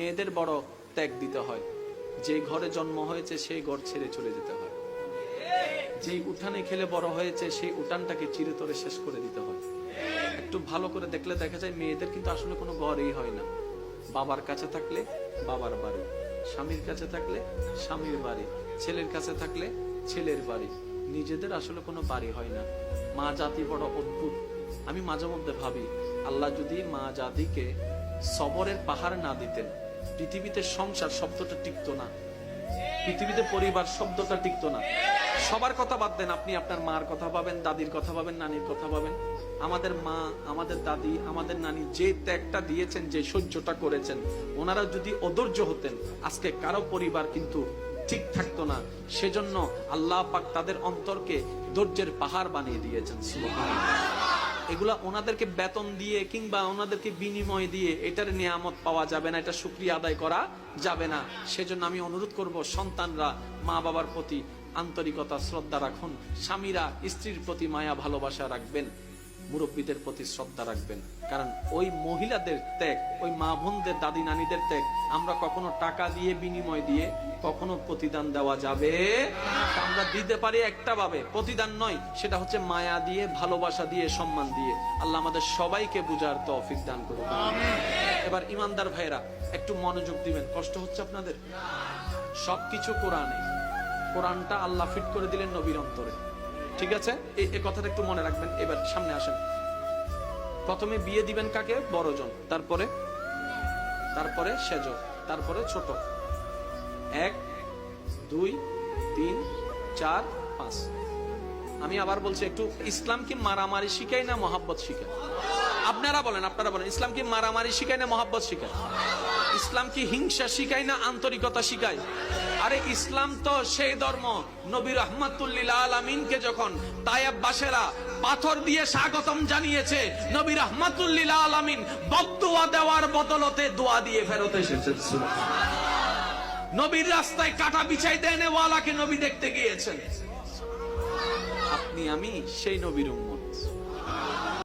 মেয়েদের বড় ত্যাগ দিতে হয়। যে ঘরে জন্ম হয়েছে সেই ঘর ছেড়ে চলে যেতে হয়। যেই উঠানে খেলে বড় হয়েছে সেই উঠানটাকে চিরতরে শেষ করে দিতে হয়। একটু ভালো করে দেখলে দেখা যায় মেয়েদের কিন্তু আসলে কোনো ঘরই হয় না। বাবার কাছে থাকলে বাবার বাড়ি, স্বামীর কাছে থাকলে স্বামীর বাড়ি, ছেলের কাছে থাকলে ছেলের বাড়ি, নিজেদের আসলে কোনো বাড়ি হয় না। মা জাতি বড় অদ্ভুত। আমি মাঝে মধ্যে ভাবি, আল্লাহ যদি মা জাতিকে সবরের পাহাড় না দিতেন, পৃথিবীতে সংসার শব্দটা টিকতো না, পৃথিবীতে পরিবার শব্দটা টিকতো না। সবার কথা বাদ দেন, আপনি আপনার মার কথা পাবেন, দাদির কথা পাবেন, নানির কথা পাবেন। আমাদের মা, আমাদের দাদি, আমাদের নানি যে ত্যাগটা দিয়েছেন, যে সহ্যটা করেছেন, ওনারা যদি অধৈর্য হতেন আজকে কারো পরিবার কিন্তু ঠিক থাকতো না। সেজন্য আল্লাহ পাক তাদের অন্তরকে ধৈর্যের পাহাড় বানিয়ে দিয়েছেন। সুবহানাল্লাহ। এগুলা ওনাদেরকে বেতন দিয়ে কিংবা ওনাদেরকে বিনিময় দিয়ে এটার নিয়ামত পাওয়া যাবে না, এটা শুকরিয়া আদায় করা যাবে না। সেজন্য আমি অনুরোধ করব, সন্তানরা মা বাবার প্রতি আন্তরিকতা শ্রদ্ধা রাখুন, স্বামীরা স্ত্রীর প্রতি মায়া ভালোবাসা রাখবেন, মুরব্বীদের প্রতি শ্রদ্ধা রাখবেন। কারণ ওই মহিলাদের ত্যাগ, ওই মা বোনদের, দাদি নানিদের ত্যাগ আমরা কখনো টাকা দিয়ে বিনিময় দিয়ে কখনো প্রতিদান দেওয়া যাবে। আমরা দিতে পারি একটা ভাবে, প্রতিদান নয়, সেটা হচ্ছে মায়া দিয়ে, ভালোবাসা দিয়ে, সম্মান দিয়ে। আল্লাহ আমাদের সবাইকে বুঝার তৌফিক দান করুন। এবার ইমানদার ভাইরা একটু মনোযোগ দিবেন। কষ্ট হচ্ছে আপনাদের? সবকিছু কোরআনে, কোরআনটা আল্লাহ ফিট করে দিলেন নবীর অন্তরে। ঠিক আছে, এই কথাটা একটু মনে রাখবেন। এবার সামনে আসেন। প্রথমে বিয়ে দিবেন কাকে? বড়জন, তারপরে সেজ, তারপরে ছোট। 1 2 3 4 5। আমি আবার বলছি, একটু ইসলাম কি মারামারি শিখায় না মহাব্বত শিখায়? আপনারা বলেন ইসলাম কি মারামারি শিখায় না মহাব্বত শিখায়? ইসলাম কি হিংসা শিখায় না আন্তরিকতা শিখায়? আরে ইসলাম তো সেই ধর্ম, নবী রাহমাতুল লিল আলামিনকে যখন তায়েববাসীরা পাথর দিয়ে স্বাগতম জানিয়েছে, নবী রাহমাতুল লিল আলামিন বদদুয়া দেওয়ার বদলতে দোয়া দিয়ে ফেরত এসেছেন। সুবহানাল্লাহ। নবীর রাস্তায় কাটা বিছাই দেন ওয়ালাকে নবী দেখতে গিয়েছেন। আপনি আমি সেই নবীর উম্মত।